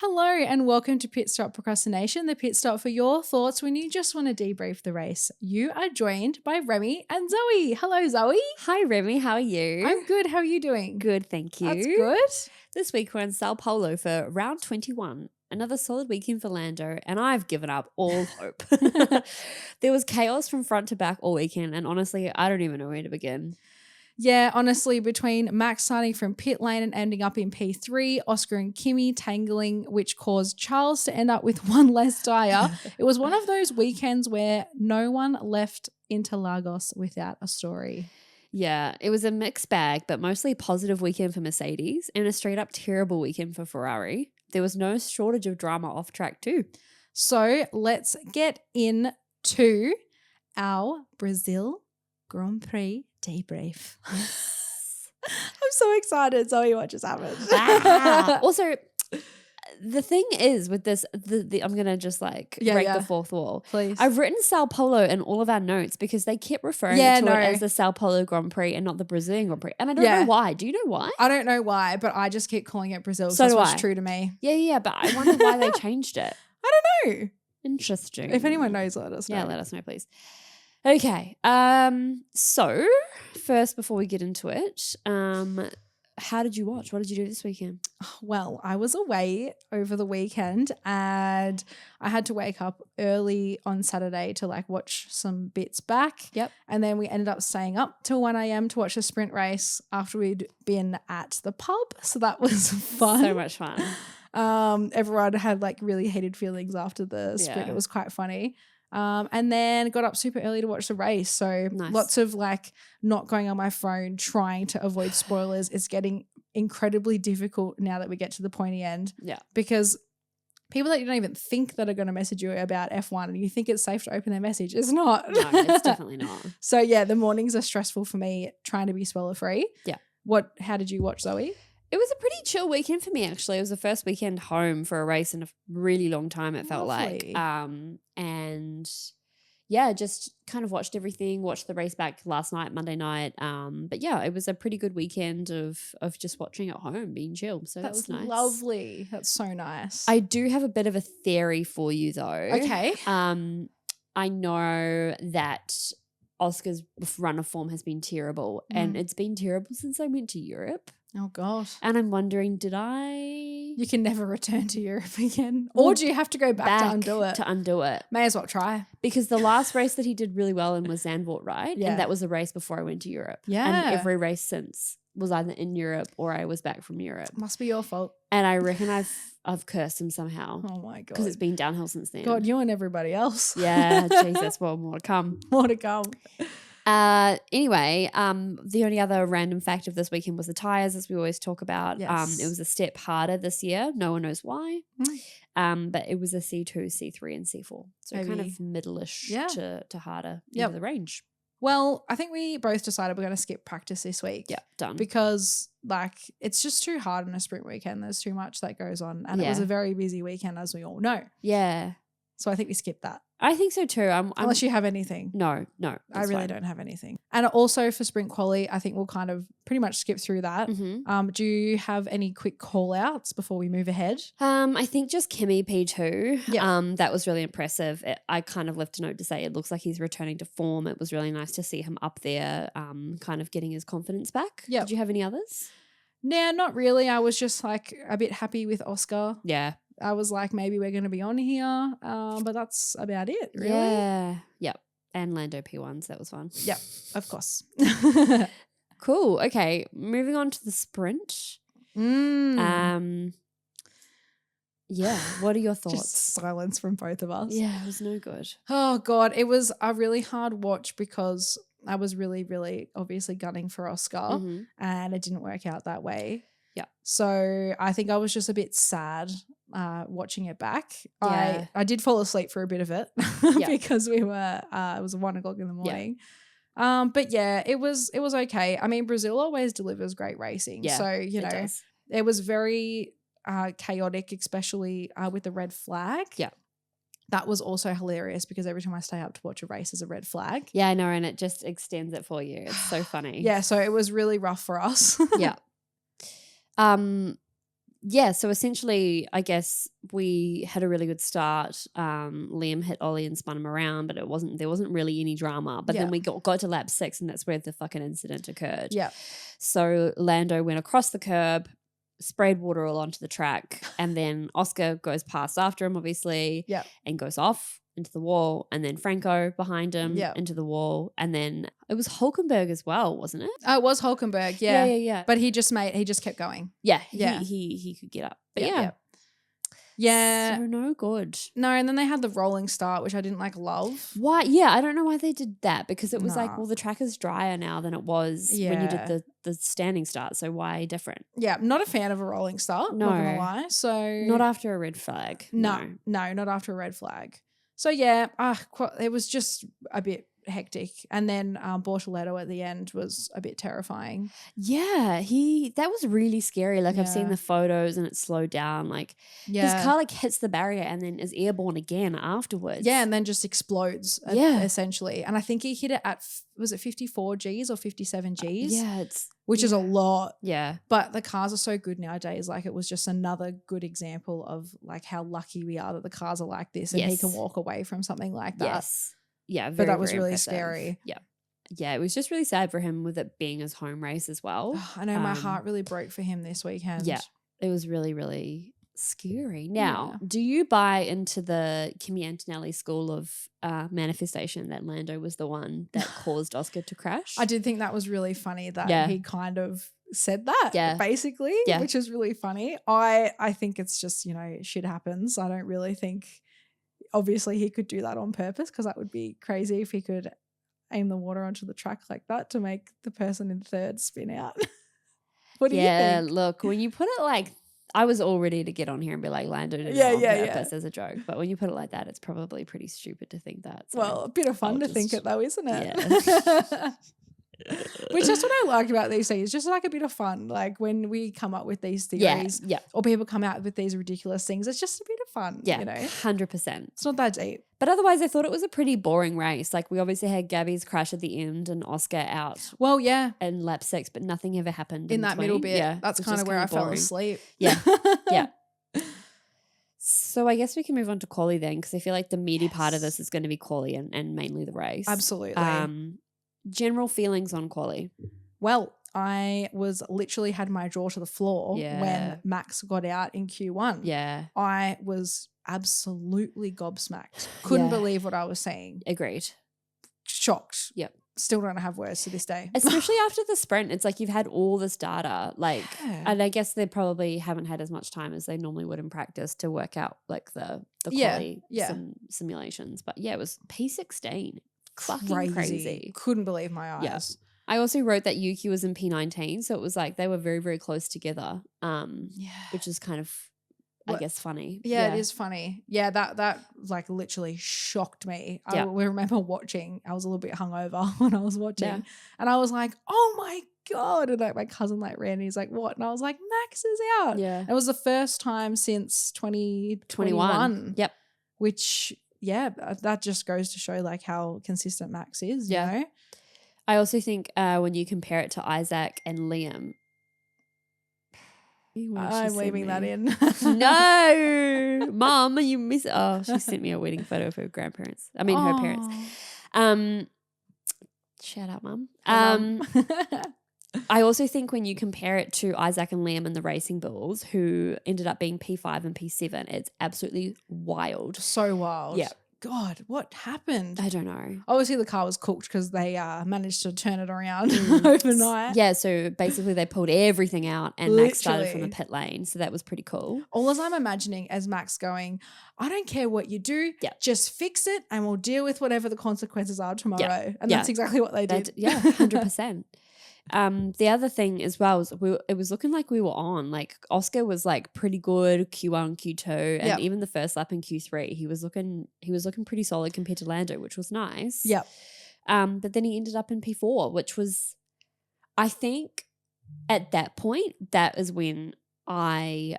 Hello and welcome to Pit Stop Procrastination, the pit stop for your thoughts when you just want to debrief the race. You are joined by Remy and Zoe. Hello, Zoe. Hi, Remy. How are you? I'm good. How are you doing? Good, thank you. That's good. This week we're in Sao Paulo for round 21. Another solid weekend for Lando, and I've given up all hope. There was chaos from front to back all weekend, and honestly, I don't even know where to begin. Yeah, honestly, between Max starting from pit lane and ending up in P3, Oscar and Kimi tangling, which caused Charles to end up with one less tyre. It was one of those weekends where no one left Interlagos without a story. Yeah, it was a mixed bag, but mostly positive weekend for Mercedes and a straight up terrible weekend for Ferrari. There was no shortage of drama off track too. So let's get into our Brazil Grand Prix debrief. I'm so excited. Zoe, what just happened? Also, the thing is with this, I'm going to just break the fourth wall. Please. I've written Sao Paulo in all of our notes because they kept referring to it as the Sao Paulo Grand Prix and not the Brazilian Grand Prix. And I don't know why. Do you know why? I don't know why, but I just keep calling it Brazil. So that's what's true to me. Yeah, but I wonder why they changed it. I don't know. Interesting. If anyone knows, let us know. Yeah, let us know, please. Okay. So first, before we get into it, how did you watch? What did you do this weekend? Well, I was away over the weekend and I had to wake up early on Saturday to watch some bits back. Yep. And then we ended up staying up till 1 a.m. to watch a sprint race after we'd been at the pub. So that was fun. So much fun. Everyone had really heated feelings after the sprint. It was quite funny. And then got up super early to watch the race. So lots of not going on my phone, trying to avoid spoilers. It's getting incredibly difficult now that we get to the pointy end. Yeah. Because people that you don't even think that are going to message you about F1 and you think it's safe to open their message, it's not. No, it's definitely not. So yeah, the mornings are stressful for me trying to be spoiler free. Yeah. How did you watch, Zoe? It was a pretty chill weekend for me, actually. It was the first weekend home for a race in a really long time, it felt like. And yeah, just kind of watched everything, watched the race back last night, Monday night. But yeah, it was a pretty good weekend of just watching at home, being chill. So that was nice. Lovely. That's so nice. I do have a bit of a theory for you though. Okay. I know that Oscar's run of form has been terrible and it's been terrible since I went to Europe. Oh, God. And I'm wondering, You can never return to Europe again. Or do you have to go back to undo it? To undo it. May as well try. Because the last race that he did really well in was Zandvoort, right? Yeah. And that was the race before I went to Europe. Yeah. And every race since was either in Europe or I was back from Europe. Must be your fault. And I reckon I've cursed him somehow. Oh, my God. Because it's been downhill since then. God, you and everybody else. Yeah, Jesus, well, more to come. More to come. Anyway, the only other random fact of this weekend was the tyres, as we always talk about. Yes. It was a step harder this year. No one knows why. But it was a C2, C3 and C4. So kind of middle-ish to harder into the range. Well, I think we both decided we're going to skip practice this week. Yeah, done. Because it's just too hard on a sprint weekend. There's too much that goes on. And it was a very busy weekend, as we all know. Yeah. So I think we skip that. I think so too. Unless you have anything. No. I really don't have anything. And also for sprint quali, I think we'll kind of pretty much skip through that. Mm-hmm. Do you have any quick call outs before we move ahead? I think just Kimi P2. Yeah. That was really impressive. I kind of left a note to say it looks like he's returning to form. It was really nice to see him up there, kind of getting his confidence back. Yep. Did you have any others? Nah, not really. I was just a bit happy with Oscar. Yeah. I was like, maybe we're going to be on here, but that's about it, really. Yeah. Yep. And Lando P1s. That was fun. Yep, of course. Cool. Okay. Moving on to the sprint. Yeah. What are your thoughts? Just silence from both of us. Yeah, it was no good. Oh, God. It was a really hard watch because I was really, really obviously gunning for Oscar and it didn't work out that way. Yeah. So I think I was just a bit sad watching it back. Yeah. I did fall asleep for a bit of it because we were it was 1 o'clock in the morning. Yeah. But yeah, it was okay. I mean, Brazil always delivers great racing. Yeah, so, it was very chaotic, especially with the red flag. Yeah. That was also hilarious because every time I stay up to watch a race there's a red flag. Yeah, I know, and it just extends it for you. It's so funny. Yeah, so it was really rough for us. Yeah. yeah, so essentially, I guess we had a really good start. Liam hit Ollie and spun him around, but there wasn't really any drama. But then we got to lap 6, and that's where the fucking incident occurred. Yeah. So Lando went across the curb, sprayed water all onto the track, and then Oscar goes past after him, obviously, and goes off into the wall, and then Franco behind him into the wall, and then it was Hulkenberg as well, wasn't it? Oh, it was Hulkenberg, yeah. Yeah. But he just kept going. Yeah, he could get up. But yeah. So no good. No, and then they had the rolling start, which I didn't love. Why? Yeah, I don't know why they did that, because it was well, the track is drier now than it was when you did the standing start. So why different? Yeah, not a fan of a rolling start. No, not gonna lie. So not after a red flag. No, not after a red flag. So yeah, it was just a bit hectic, and then Bortoletto at the end was a bit terrifying. Yeah, that was really scary. I've seen the photos, and it slowed down. His car hits the barrier and then is airborne again afterwards. Yeah, and then just explodes. Essentially. And I think he hit it at was it 54 Gs or 57 Gs? Yeah, which is a lot. Yeah, but the cars are so good nowadays. It was just another good example of how lucky we are that the cars are like this, and he can walk away from something like that. Yes. Yeah, but that was really scary. Yeah, it was just really sad for him with it being his home race as well. I know my heart really broke for him this weekend. Yeah, it was really, really scary. Now, do you buy into the Kimi Antonelli school of manifestation that Lando was the one that caused Oscar to crash? I did think that was really funny that he kind of said that, basically, which is really funny. I think it's just, shit happens. I don't really think... Obviously, he could do that on purpose, because that would be crazy if he could aim the water onto the track like that to make the person in third spin out. What do you think? Yeah, look, when you put it I was all ready to get on here and be like, Lando did it on purpose as a joke. But when you put it like that, it's probably pretty stupid to think that. So well, a bit of fun to think it though, isn't it? Yeah. Which is what I like about these things. Just a bit of fun. When we come up with these theories or people come out with these ridiculous things, it's just a bit of fun. Yeah, 100%. It's not that deep. But otherwise, I thought it was a pretty boring race. We obviously had Gabby's crash at the end and Oscar out. Well, yeah. In lap 6, but nothing ever happened in that middle bit. Yeah, that's kind of where I fell asleep. Yeah, yeah. So I guess we can move on to quali then, because I feel like the meaty part of this is going to be quali and mainly the race. Absolutely. General feelings on quali. Well, I literally had my jaw to the floor when Max got out in Q1. Yeah. I was absolutely gobsmacked. Couldn't believe what I was seeing. Agreed. Shocked. Yep. Still don't have words to this day. Especially after the sprint. It's you've had all this data. And I guess they probably haven't had as much time as they normally would in practice to work out the quali simulations. But yeah, it was P16. Fucking crazy. Couldn't believe my eyes. Yeah. I also wrote that Yuki was in P19, so it was they were very, very close together, which is kind of, I guess, funny. Yeah, it is funny. Yeah, that literally shocked me. I remember watching. I was a little bit hungover when I was watching, and I was like, "Oh my God!" And my cousin ran. He's like, "What?" And I was like, "Max is out." Yeah, it was the first time since 2021. Yep, which. Yeah, that just goes to show how consistent Max is, you know? I also think when you compare it to Isaac and Liam. I'm leaving that in. No, Mom, you miss it. Oh, she sent me a wedding photo of her grandparents. I mean, her parents. Shout out, Mum. I also think when you compare it to Isaac and Liam and the Racing Bulls, who ended up being P5 and P7, it's absolutely wild. So wild. Yeah. God, what happened? I don't know. Obviously, the car was cooked because they managed to turn it around overnight. Yeah, so basically they pulled everything out and Max started from the pit lane. So that was pretty cool. All as I'm imagining as Max going, I don't care what you do, just fix it and we'll deal with whatever the consequences are tomorrow. Yeah. And that's exactly what they did. 100%. The other thing as well was it was looking like we were on. Oscar was pretty good Q1, Q2, and even the first lap in Q3, he was looking pretty solid compared to Lando, which was nice. Yep. But then he ended up in P4, which was, I think, at that point, that is when I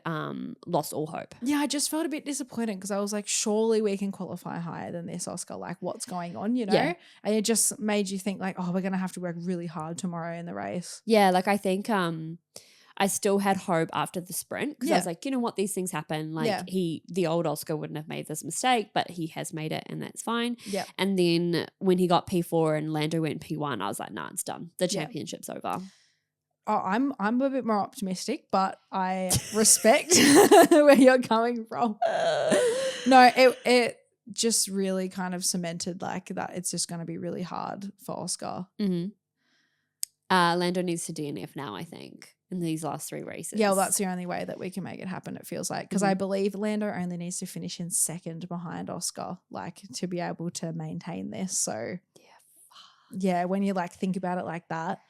lost all hope. Yeah, I just felt a bit disappointed because I was like, surely we can qualify higher than this, Oscar. What's going on, you know? Yeah. And it just made you think oh, we're going to have to work really hard tomorrow in the race. Yeah, I think I still had hope after the sprint because I was like, you know what, these things happen. Like the old Oscar wouldn't have made this mistake, but he has made it and that's fine. Yeah. And then when he got P4 and Lando went P1, I was like, nah, it's done. The championship's over. Oh, I'm a bit more optimistic, but I respect where you're coming from. No, it just really kind of cemented like that it's just going to be really hard for Oscar. Mm-hmm. Lando needs to DNF now, I think, in these last 3 races. Yeah, well, that's the only way that we can make it happen, it feels like. Because I believe Lando only needs to finish in second behind Oscar, like, to be able to maintain this. So, yeah, when you, like, think about it like that.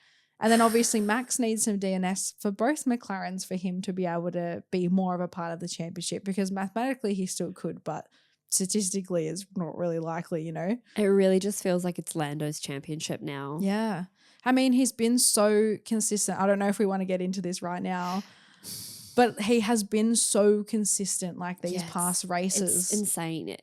And then obviously Max needs some DNS for both McLarens for him to be able to be more of a part of the championship because mathematically he still could, but statistically it's not really likely, you know? It really just feels like it's Lando's championship now. Yeah. I mean, he's been so consistent. I don't know if we want to get into this right now, but he has been so consistent like these past races. It's insane.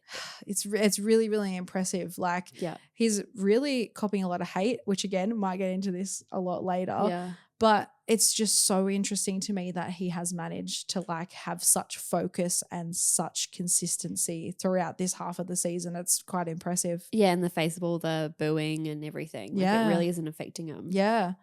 It's really, really impressive. Like he's really copying a lot of hate, which again, might get into this a lot later. Yeah. But it's just so interesting to me that he has managed to like have such focus and such consistency throughout this half of the season. It's quite impressive. Yeah, in the face of all the booing and everything. Like it really isn't affecting him. Yeah.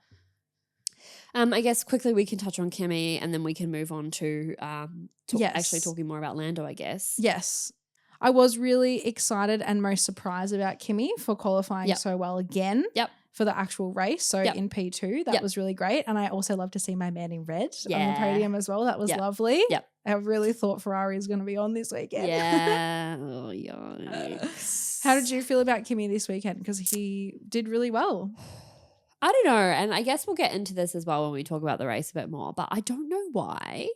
I guess quickly we can touch on Kimi and then we can move on to actually talking more about Lando, I guess. Yes. I was really excited and most surprised about Kimi for qualifying so well again. Yep. For the actual race. So in P2, that was really great. And I also love to see my man in red on the podium as well. That was lovely. Yep. I really thought Ferrari is going to be on this weekend. Yeah. Oh, yikes. How did you feel about Kimi this weekend? Because he did really well. I don't know. And I guess we'll get into this as well when we talk about the race a bit more. But I don't know why.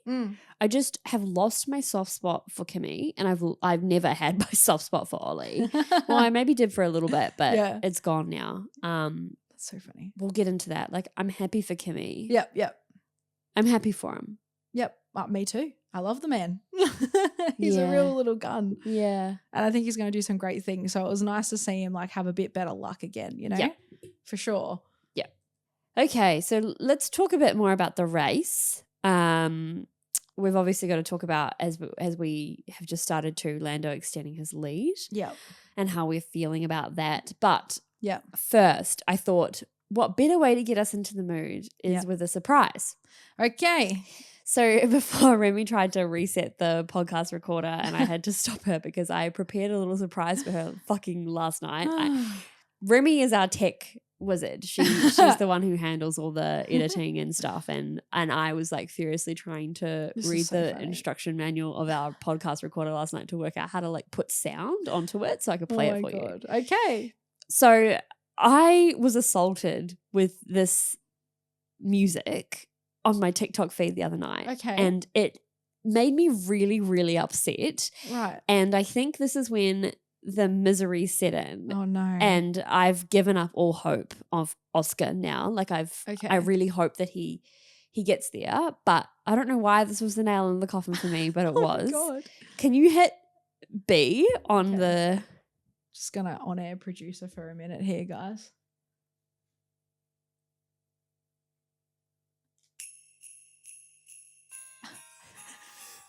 I just have lost my soft spot for Kimi and I've never had my soft spot for Ollie. Well, I maybe did for a little bit, but it's gone now. That's so funny. We'll get into that. Like, I'm happy for Kimi. Yep. I'm happy for him. Yep. Me too. I love the man. He's a real little gun. Yeah. And I think he's going to do some great things. So it was nice to see him like have a bit better luck again, you know? Yeah. For sure. Yeah. Okay. So let's talk a bit more about the race. We've obviously got to talk about, as we have just started to, Lando extending his lead. Yeah. And how we're feeling about that. But yeah, first, I thought, what better way to get us into the mood is with a surprise. Okay. So before Remy tried to reset the podcast recorder and I had to stop her because I prepared a little surprise for her fucking last night. Remy is our tech wizard. She's the one who handles all the editing and stuff. And I was like furiously trying to read the instruction manual of our podcast recorder last night to work out how to like put sound onto it so I could play it for you. Okay. So I was assaulted with this music on my TikTok feed the other night. Okay. And it made me really, really upset. Right. And I think this is when the misery set in. Oh no. And I've given up all hope of Oscar now. Like I really hope that he gets there. But I don't know why this was the nail in the coffin for me, but it was. Oh my God. Can you hit B on the... Just going to on-air producer for a minute here, guys.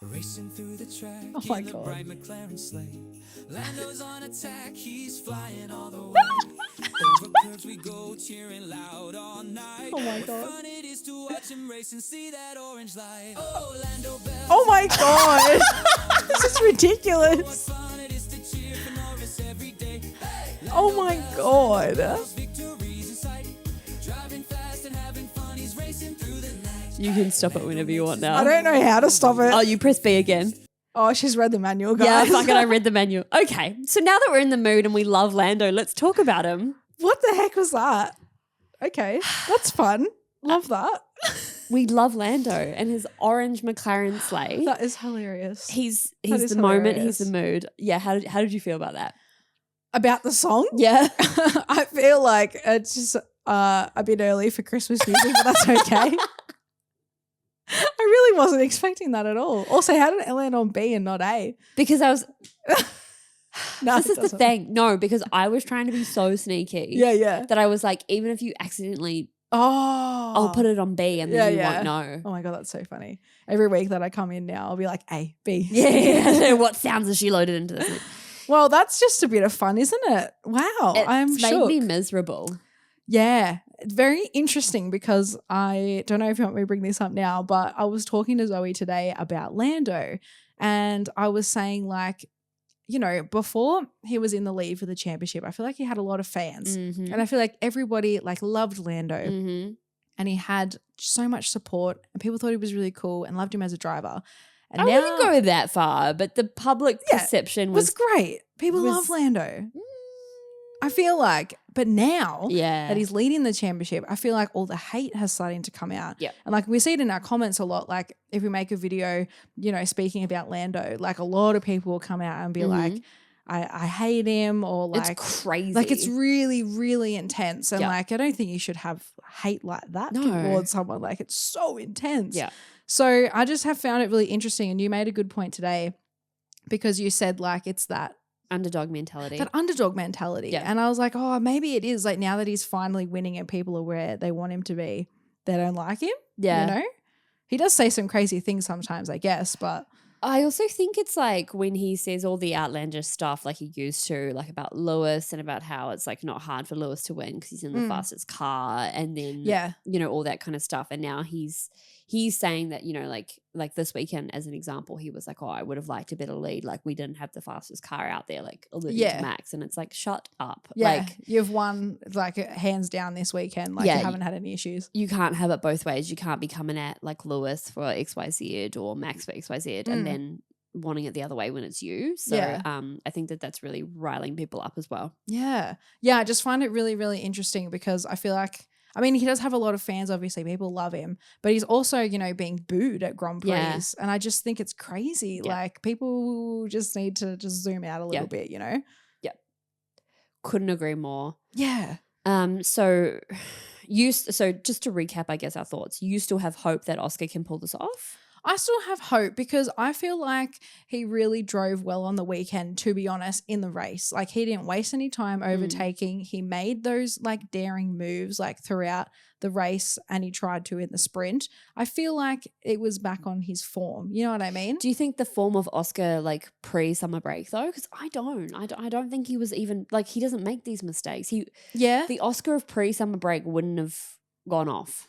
Racing through the track, oh my God. bright McLaren sleigh. Lando's on attack, he's flying all the way. Over curves we go, cheering loud all night. Oh my God. What fun it is to watch him race and see that orange light. Oh, Lando Bell. Oh my God. This is ridiculous. What fun it is to cheer for Norris every day. Hey, oh my God. Victories in sight. Driving fast and having fun, he's racing through the night. You can stop it whenever you want now. I don't know how to stop it. Oh, you press B again. Oh, she's read the manual, guys. Yeah, fuck it, I read the manual. Okay, so now that we're in the mood and we love Lando, let's talk about him. What the heck was that? Okay, that's fun. Love that. We love Lando and his orange McLaren sleigh. That is hilarious. He's the moment, he's the mood. Yeah, how did you feel about that? About the song? Yeah. I feel like it's just a bit early for Christmas music, but that's okay. I really wasn't expecting that at all. Also, how did it land on B and not A? Because I was... No, this is the thing. No, because I was trying to be so sneaky. Yeah. That I was like, even if you accidentally I'll put it on B and then you won't know. Oh my God, that's so funny. Every week that I come in now, I'll be like A, B. Yeah. What sounds has she loaded into this? Well, that's just a bit of fun, isn't it? Wow. I'm shook. It's made me miserable. Yeah. Very interesting because I don't know if you want me to bring this up now, but I was talking to Zoe today about Lando and I was saying like, you know, before he was in the lead for the championship, I feel like he had a lot of fans and I feel like everybody like loved Lando and he had so much support and people thought he was really cool and loved him as a driver. And I wouldn't go that far, but the public perception was great. People love Lando. I feel like, but now that he's leading the championship, I feel like all the hate has starting to come out. Yeah. And like we see it in our comments a lot, like if we make a video, you know, speaking about Lando, like a lot of people will come out and be like, I hate him or like. It's crazy. Like it's really, really intense. And like I don't think you should have hate like that towards someone. Like it's so intense. Yeah. So I just have found it really interesting. And you made a good point today because you said like it's that underdog mentality. That underdog mentality. Yeah. And I was like, oh, maybe it is like now that he's finally winning and people are where they want him to be, they don't like him. Yeah. You know? He does say some crazy things sometimes, I guess, but I also think it's like when he says all the outlandish stuff like he used to, like about Lewis and about how it's like not hard for Lewis to win because he's in the fastest car and then, you know, all that kind of stuff. And now he's saying that, you know, like this weekend as an example, he was like, oh, I would have liked a better lead. Like we didn't have the fastest car out there, like alluding to Max. And it's like, shut up. Yeah, like you've won like hands down this weekend. Like you haven't had any issues. You can't have it both ways. You can't be coming at like Lewis for XYZ or Max for XYZ and then wanting it the other way when it's you. So I think that that's really riling people up as well. Yeah. Yeah, I just find it really, really interesting because I feel like, I mean, he does have a lot of fans, obviously. People love him. But he's also, you know, being booed at Grand Prix. Yeah. And I just think it's crazy. Yeah. Like, people just need to just zoom out a little bit, you know? Yeah. Couldn't agree more. Yeah. So just to recap, I guess, our thoughts, you still have hope that Oscar can pull this off? I still have hope because I feel like he really drove well on the weekend, to be honest, in the race. Like he didn't waste any time overtaking. He made those like daring moves like throughout the race and he tried to in the sprint. I feel like it was back on his form. You know what I mean? Do you think the form of Oscar like pre-summer break though? Because I don't think he was even like he doesn't make these mistakes. The Oscar of pre-summer break wouldn't have gone off.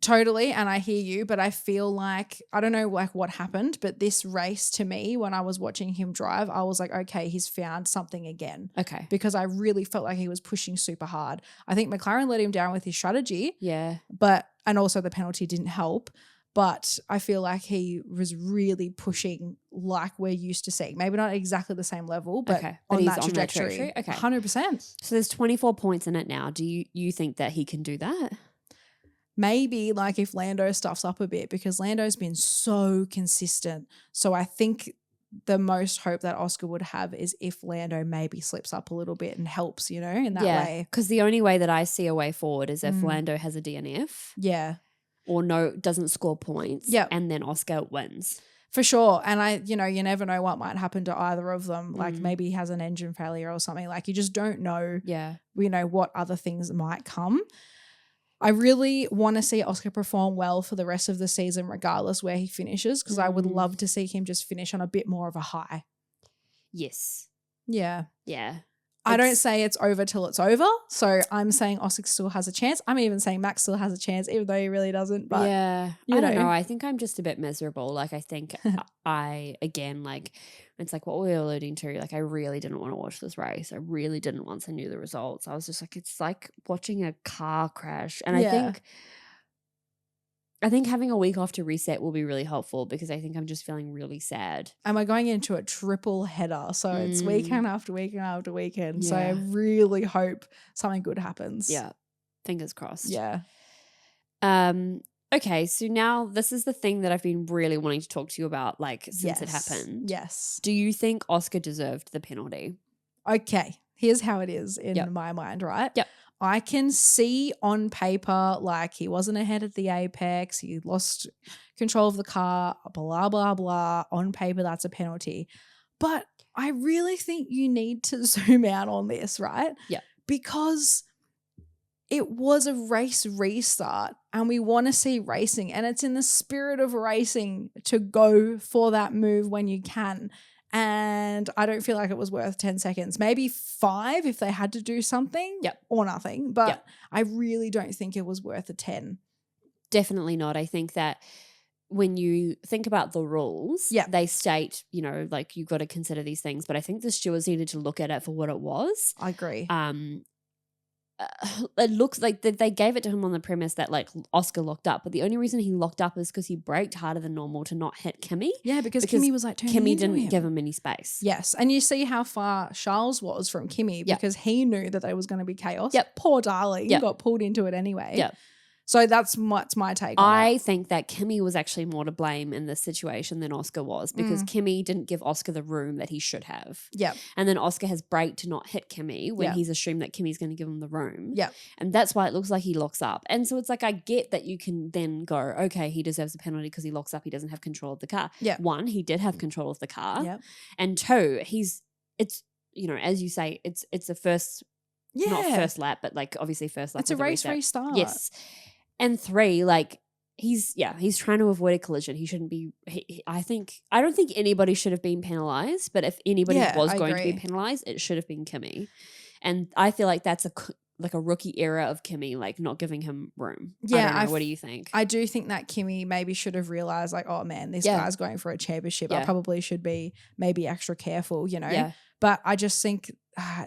Totally, and I hear you, but I feel like, I don't know like what happened, but this race to me, when I was watching him drive, I was like, okay, he's found something again. Okay. Because I really felt like he was pushing super hard. I think McLaren let him down with his strategy. Yeah. And also the penalty didn't help. But I feel like he was really pushing like we're used to seeing. Maybe not exactly the same level, but on that trajectory. Okay. 100%. So there's 24 points in it now. Do you think that he can do that? Maybe like if Lando stuffs up a bit because Lando's been so consistent. So I think the most hope that Oscar would have is if Lando maybe slips up a little bit and helps, you know, in that way. Because the only way that I see a way forward is if Lando has a DNF. Yeah. Or doesn't score points. Yeah. And then Oscar wins. For sure. And you never know what might happen to either of them. Like maybe he has an engine failure or something. Like you just don't know, what other things might come. I really want to see Oscar perform well for the rest of the season, regardless where he finishes, because I would love to see him just finish on a bit more of a high. Yes. Yeah. Yeah. I don't say it's over till it's over. So I'm saying Oscar still has a chance. I'm even saying Max still has a chance, even though he really doesn't. But yeah, I don't know. I think I'm just a bit miserable. Like I think it's like what we were alluding to. Like I really didn't want to watch this race. I really didn't once I knew the results. I was just like, it's like watching a car crash. And I think having a week off to reset will be really helpful because I think I'm just feeling really sad. And we're going into a triple header. So it's weekend after weekend after weekend. Yeah. So I really hope something good happens. Yeah. Fingers crossed. Yeah. Okay. So now this is the thing that I've been really wanting to talk to you about since it happened. Yes. Do you think Oscar deserved the penalty? Okay. Here's how it is in my mind, right? Yep. I can see on paper, he wasn't ahead at the apex. He lost control of the car, blah, blah, blah. On paper, that's a penalty. But I really think you need to zoom out on this, right? Yeah. Because it was a race restart and we want to see racing, and it's in the spirit of racing to go for that move when you can. And I don't feel like it was worth 10 seconds, maybe 5 if they had to do something or nothing. But I really don't think it was worth a 10. Definitely not. I think that when you think about the rules, they state, you know, like you've got to consider these things. But I think the stewards needed to look at it for what it was. I agree. It looks like they gave it to him on the premise that like Oscar locked up, but the only reason he locked up is because he braked harder than normal to not hit Kimi. Yeah, because Kimi was like turning Kimi into didn't him. give him any space. Yes, and you see how far Charles was from Kimi because he knew that there was going to be chaos. Yep. Poor darling got pulled into it anyway. Yep. So that's my take on it. I think that Kimi was actually more to blame in this situation than Oscar was, because Kimi didn't give Oscar the room that he should have. Yeah. And then Oscar has braked to not hit Kimi when he's assumed that Kimi's going to give him the room. Yeah. And that's why it looks like he locks up. And so it's like, I get that you can then go, okay, he deserves a penalty because he locks up. He doesn't have control of the car. Yeah. 1, he did have control of the car. Yep. And 2, it's, you know, as you say, it's a first, not first lap, but like obviously first lap. It's a race restart. Yes. And 3, like he's trying to avoid a collision. He shouldn't be. I don't think anybody should have been penalized. But if anybody was going to be penalized, it should have been Kimi. And I feel like that's a rookie error of Kimi, like not giving him room. Yeah, I don't know. What do you think? I do think that Kimi maybe should have realized, like, oh man, this guy's going for a championship. I probably should be maybe extra careful, you know. Yeah. But I just think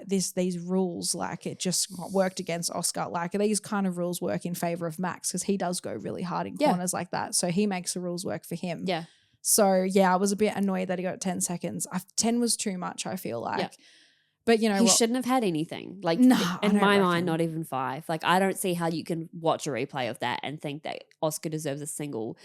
these rules, like, it just worked against Oscar. Like, these kind of rules work in favor of Max because he does go really hard in corners like that. So he makes the rules work for him. Yeah. So, I was a bit annoyed that he got 10 seconds. 10 was too much, I feel like. Yeah. But, you know, he shouldn't have had anything. Like, in my mind, not even 5. Like, I don't see how you can watch a replay of that and think that Oscar deserves a single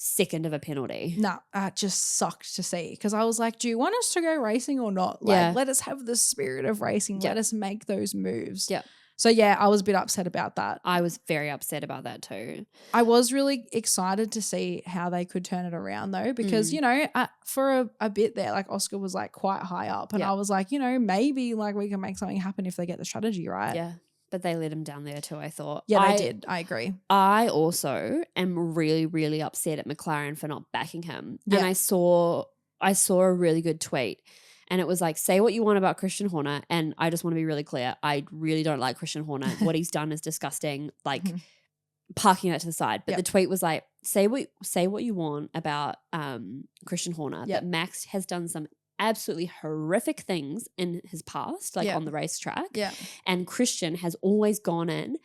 second of a penalty. No, it just sucked to see, because I was like, do you want us to go racing or not? Like, let us have the spirit of racing. Let us make those moves. Yeah. So, I was a bit upset about that. I was very upset about that too. I was really excited to see how they could turn it around though, because, you know, for a bit there, like Oscar was like quite high up, and I was like, you know, maybe like we can make something happen if they get the strategy right. Yeah. But they let him down there too, I thought. Yeah, they did. I agree. I also am really, really upset at McLaren for not backing him. Yeah. And I saw a really good tweet. And it was like, say what you want about Christian Horner. And I just want to be really clear. I really don't like Christian Horner. What he's done is disgusting. Like, parking that to the side. But the tweet was like, say what you want about Christian Horner. But Max has done some absolutely horrific things in his past, like on the racetrack. Yeah. And Christian has always gone in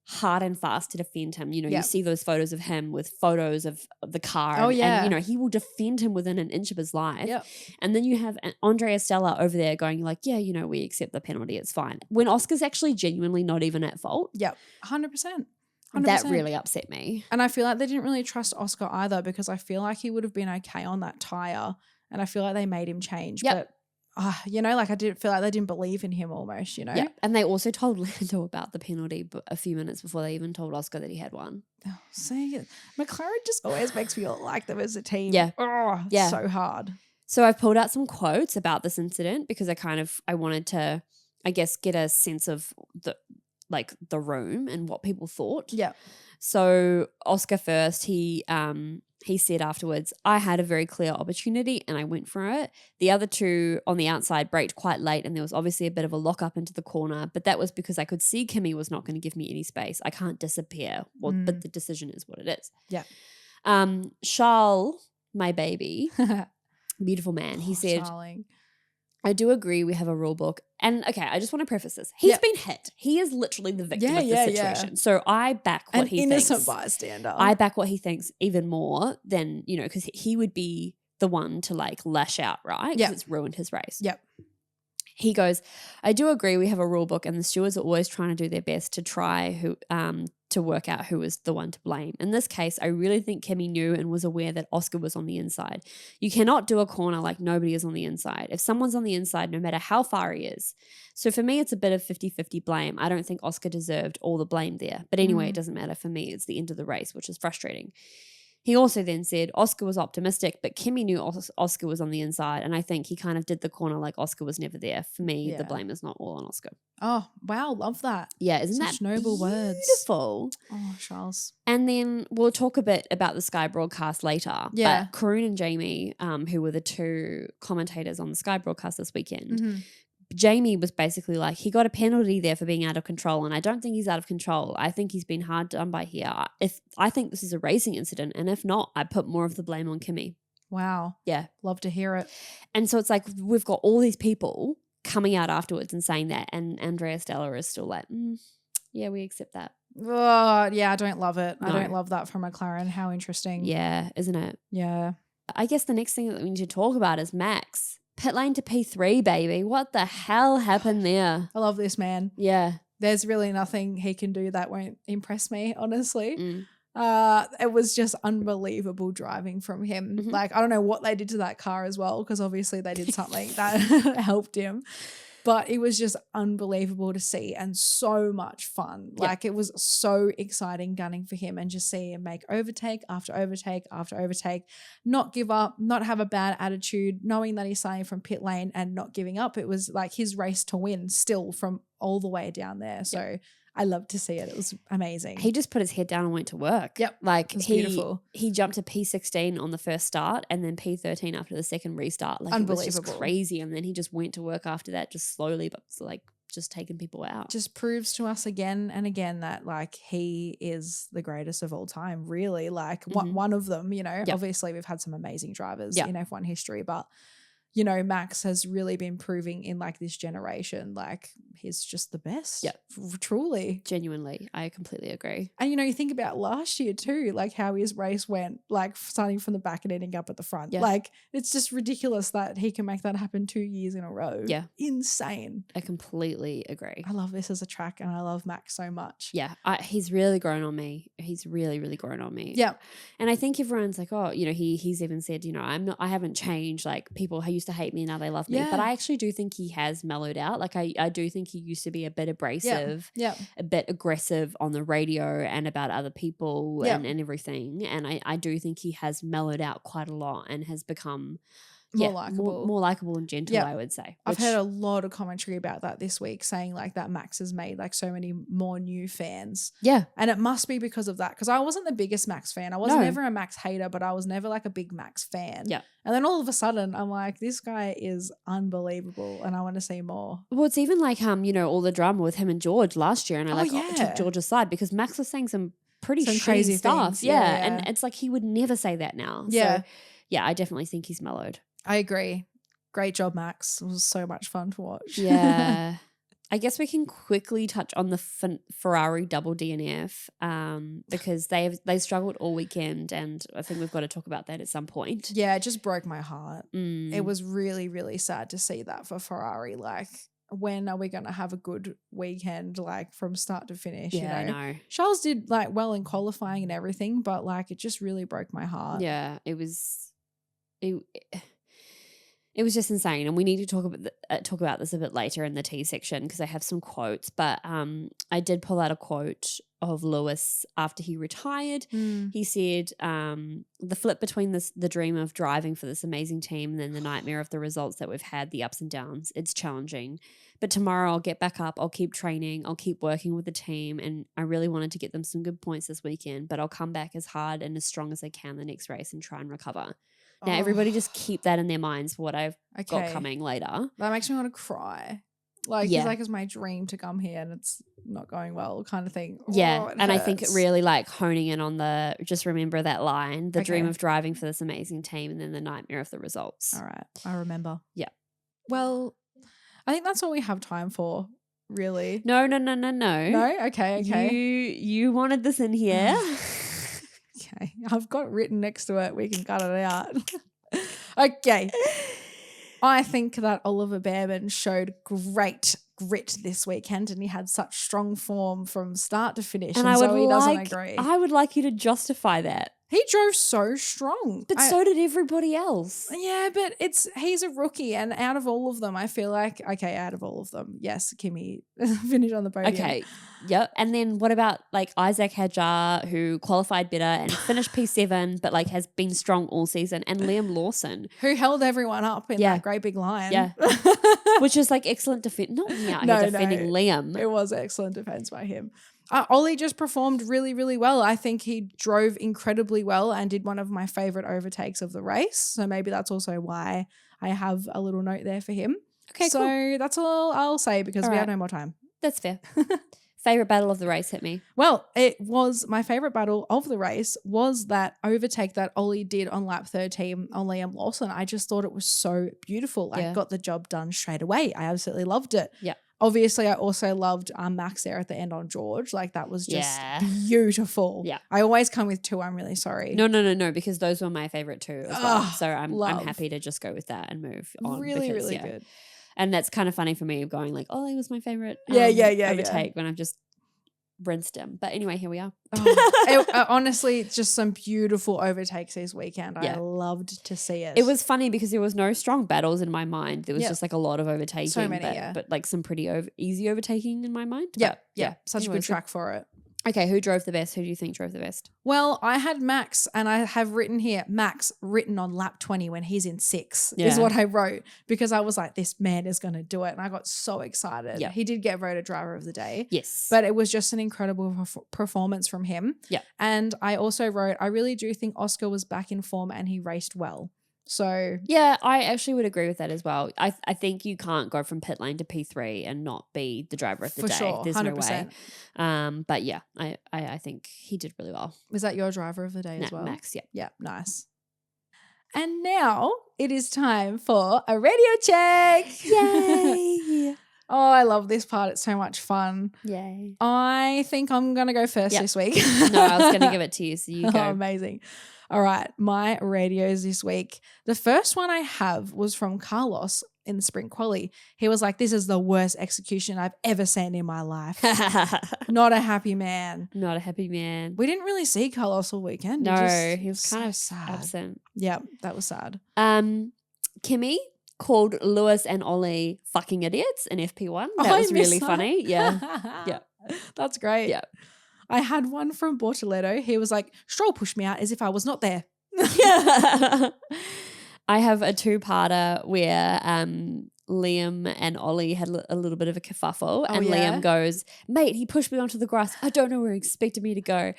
hard and fast to defend him. You know, you see those photos of him with photos of the car. And, you know, he will defend him within an inch of his life. Yep. And then you have Andrea Stella over there going like, yeah, you know, we accept the penalty. It's fine. When Oscar's actually genuinely not even at fault. Yep. 100%. That really upset me. And I feel like they didn't really trust Oscar either, because I feel like he would have been okay on that tire. And I feel like they made him change. Yep. But, you know, like I did feel like they didn't believe in him almost, you know? Yeah. And they also told Lando about the penalty a few minutes before they even told Oscar that he had one. Oh, see, McLaren just always makes me like them as a team. Yeah. Oh, yeah. So hard. So I've pulled out some quotes about this incident because I wanted to, I guess, get a sense of the room and what people thought. Yeah. So Oscar first, he said afterwards, I had a very clear opportunity and I went for it. The other two on the outside braked quite late and there was obviously a bit of a lock up into the corner, but that was because I could see Kimi was not going to give me any space. I can't disappear. Well, but the decision is what it is. Yeah. Charles, my baby, beautiful man, he said, darling. I do agree we have a rule book. And okay, I just want to preface this. He's been hit. He is literally the victim of the situation. Yeah. So I back what he thinks. An innocent bystander. I back what he thinks even more than, you know, because he would be the one to like lash out, right? Because it's ruined his race. Yep. He goes, I do agree we have a rule book and the stewards are always trying to do their best to try to work out who is the one to blame. In this case, I really think Kimi knew and was aware that Oscar was on the inside. You cannot do a corner like nobody is on the inside. If someone's on the inside, no matter how far he is. So for me, it's a bit of 50-50 blame. I don't think Oscar deserved all the blame there. But anyway, it doesn't matter for me. It's the end of the race, which is frustrating. He also then said Oscar was optimistic, but Kimi knew Oscar was on the inside. And I think he kind of did the corner like Oscar was never there. For me, the blame is not all on Oscar. Oh, wow. Love that. Yeah, isn't Such that noble words? Beautiful. Oh, Charles. And then we'll talk a bit about the Sky broadcast later. Yeah. But Karun and Jamie, who were the two commentators on the Sky broadcast this weekend, Jamie was basically like, he got a penalty there for being out of control, and I don't think he's out of control. I think he's been hard done by here. I think this is a racing incident, and if not, I put more of the blame on Kimi. Wow. Yeah. Love to hear it. And so it's like we've got all these people coming out afterwards and saying that, and Andrea Stella is still like, yeah, we accept that. Oh, yeah, I don't love it. No. I don't love that from McLaren. How interesting. Yeah, isn't it? Yeah. I guess the next thing that we need to talk about is Max. Pit lane to P3, baby. What the hell happened there? I love this man. Yeah. There's really nothing he can do that won't impress me, honestly. Mm. It was just unbelievable driving from him. Mm-hmm. Like, I don't know what they did to that car as well, because obviously they did something that helped him. But it was just unbelievable to see and so much fun. Yep. Like, it was so exciting gunning for him, and just see him make overtake after overtake after overtake, not give up, not have a bad attitude, knowing that he's starting from pit lane and not giving up. It was like his race to win still from all the way down there. So I loved to see it. It was amazing. He just put his head down and went to work. Yep. Like beautiful. He jumped to P16 on the first start and then P13 after the second restart. Like, unbelievable. It was just crazy. And then he just went to work after that, just slowly, but like just taking people out. Just proves to us again and again that like he is the greatest of all time, really. Like one of them, you know. Obviously we've had some amazing drivers in F1 history, but you know, Max has really been proving in like this generation, like he's just the best. Yeah. Truly. Genuinely. I completely agree. And, you know, you think about last year too, like how his race went, like starting from the back and ending up at the front. Yeah. Like, it's just ridiculous that he can make that happen 2 years in a row. Yeah. Insane. I completely agree. I love this as a track, and I love Max so much. Yeah. He's really grown on me. He's really, really grown on me. Yeah. And I think everyone's like, oh, you know, he's even said, you know, I haven't changed. Like, people who used to hate me, now they love me. Yeah. But I actually do think he has mellowed out. Like, I do think he used to be a bit abrasive, a bit aggressive on the radio and about other people and everything. And I do think he has mellowed out quite a lot and has become more likable. More likable and gentle, I would say. I've heard a lot of commentary about that this week, saying like that Max has made like so many more new fans. Yeah. And it must be because of that, because I wasn't the biggest Max fan. I was never a Max hater, but I was never like a big Max fan. Yeah. And then all of a sudden I'm like, this guy is unbelievable and I want to see more. Well, it's even like, you know, all the drama with him and George last year, and I took George's side because Max was saying some pretty crazy stuff. Things. Yeah. And it's like he would never say that now. Yeah. So, yeah, I definitely think he's mellowed. I agree. Great job, Max. It was so much fun to watch. Yeah. I guess we can quickly touch on the Ferrari double DNF because they struggled all weekend, and I think we've got to talk about that at some point. Yeah, it just broke my heart. It was really, really sad to see that for Ferrari. Like, when are we going to have a good weekend, like from start to finish? Yeah, you know? I know. Charles did like well in qualifying and everything, but like it just really broke my heart. Yeah, it was just insane, and we need to talk about this a bit later in the T section because I have some quotes. But I did pull out a quote of Lewis after he retired. He said, "The flip between the dream of driving for this amazing team and then the nightmare of the results that we've had, the ups and downs. It's challenging, but tomorrow I'll get back up. I'll keep training. I'll keep working with the team, and I really wanted to get them some good points this weekend. But I'll come back as hard and as strong as I can the next race and try and recover." Now, everybody just keep that in their minds for what I've got coming later. That makes me want to cry. Like, it's like it's my dream to come here and it's not going well kind of thing. Yeah, and hurts. I think really like honing in on just remember that line, the dream of driving for this amazing team and then the nightmare of the results. All right, I remember. Yeah. Well, I think that's all we have time for, really. No. No? Okay. You wanted this in here. Okay, I've got written next to it. We can cut it out. Okay. I think that Oliver Bearman showed great grit this weekend, and he had such strong form from start to finish. And Zoe doesn't agree. I would like you to justify that. He drove so strong. But so did everybody else. Yeah, but he's a rookie, and out of all of them, I feel like, okay, out of all of them, yes, Kimi finished on the podium. Okay, yep. And then what about like Isaac Hadjar, who qualified better and finished P7, but like has been strong all season, and Liam Lawson, who held everyone up in that great big line. Yeah, which is like excellent defense. Not defending Liam. It was excellent defense by him. Ollie just performed really, really well. I think he drove incredibly well and did one of my favorite overtakes of the race. So maybe that's also why I have a little note there for him. Okay, so cool. That's all I'll say because we have no more time. That's fair. Favorite battle of the race, hit me. Well, it was my favorite battle of the race was that overtake that Ollie did on lap 13 on Liam Lawson. I just thought it was so beautiful. I got the job done straight away. I absolutely loved it. Yeah. Obviously, I also loved Max there at the end on George. Like, that was just beautiful. Yeah. I always come with two. I'm really sorry. No, because those were my favorite too as well. So I'm happy to just go with that and move on. Really, really good. And that's kind of funny for me going like, Ollie was my favorite overtake when I've just rinsed him. But anyway, here we are. Honestly, just some beautiful overtakes this weekend. I loved to see it. It was funny because there was no strong battles in my mind. There was just like a lot of overtaking. So many, but like some pretty easy overtaking in my mind. Yeah. Such a good track for it. Okay, who drove the best? Who do you think drove the best? Well, I had Max, and I have written here, Max written on lap 20 when he's in 6 is what I wrote, because I was like, this man is going to do it. And I got so excited. Yeah. He did get voted driver of the day. Yes. But it was just an incredible performance from him. Yeah. And I also wrote, I really do think Oscar was back in form and he raced well. So yeah, I actually would agree with that as well. I think you can't go from pit lane to P3 and not be the driver of the day. Sure, There's 100%. No way. But yeah, I think he did really well. Was that your driver of the day as well? Max, yeah. Yeah, nice. And now it is time for a radio check. Yay! Oh, I love this part. It's so much fun. Yay. I think I'm going to go first this week. No, I was going to give it to you, so you go. Oh, amazing. All right, my radios this week. The first one I have was from Carlos in the sprint quali. He was like, this is the worst execution I've ever seen in my life. Not a happy man. Not a happy man. We didn't really see Carlos all weekend. No, he was so kind of sad. absent. Yeah, that was sad. Kimi called Lewis and Ollie fucking idiots in FP1. That was really funny. Yeah. Yeah. That's great. Yeah. I had one from Bortoletto. He was like, Stroll pushed me out as if I was not there. I have a two-parter where Liam and Ollie had a little bit of a kerfuffle, and Liam goes, mate, he pushed me onto the grass. I don't know where he expected me to go.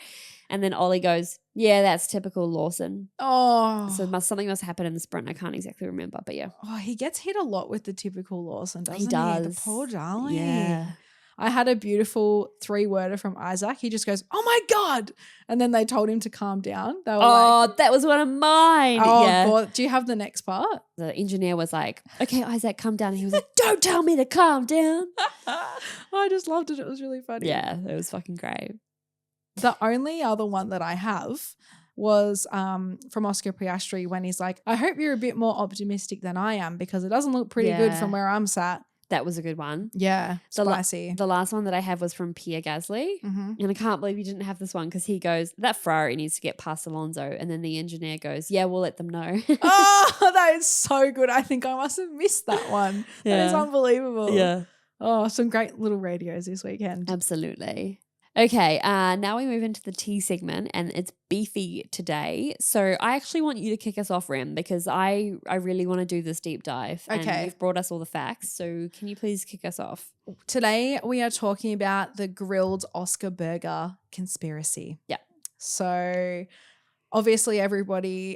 And then Ollie goes, yeah, that's typical Lawson. Oh. So something must happen in the sprint. I can't exactly remember, but yeah. Oh, he gets hit a lot with the typical Lawson, doesn't he? He does. The poor darling. Yeah. I had a beautiful 3-worder from Isaac. He just goes, oh my God. And then they told him to calm down. They were like, that was one of mine. Oh, yeah. God. Do you have the next part? The engineer was like, okay, Isaac, calm down. And he was like, don't tell me to calm down. I just loved it. It was really funny. Yeah, it was fucking great. The only other one that I have was from Oscar Piastri when he's like, I hope you're a bit more optimistic than I am because it doesn't look pretty good from where I'm sat. That was a good one. Yeah, spicy. The last one that I have was from Pierre Gasly. Mm-hmm. And I can't believe you didn't have this one because he goes, that Ferrari needs to get past Alonso. And then the engineer goes, yeah, we'll let them know. Oh, that is so good. I think I must have missed that one. Yeah. That is unbelievable. Yeah. Oh, some great little radios this weekend. Absolutely. Okay, now we move into the tea segment, and it's beefy today. So I actually want you to kick us off, Rem, because I really want to do this deep dive. Okay. And you've brought us all the facts, so can you please kick us off? Today we are talking about the grilled Oscar burger conspiracy. Yeah. So obviously I feel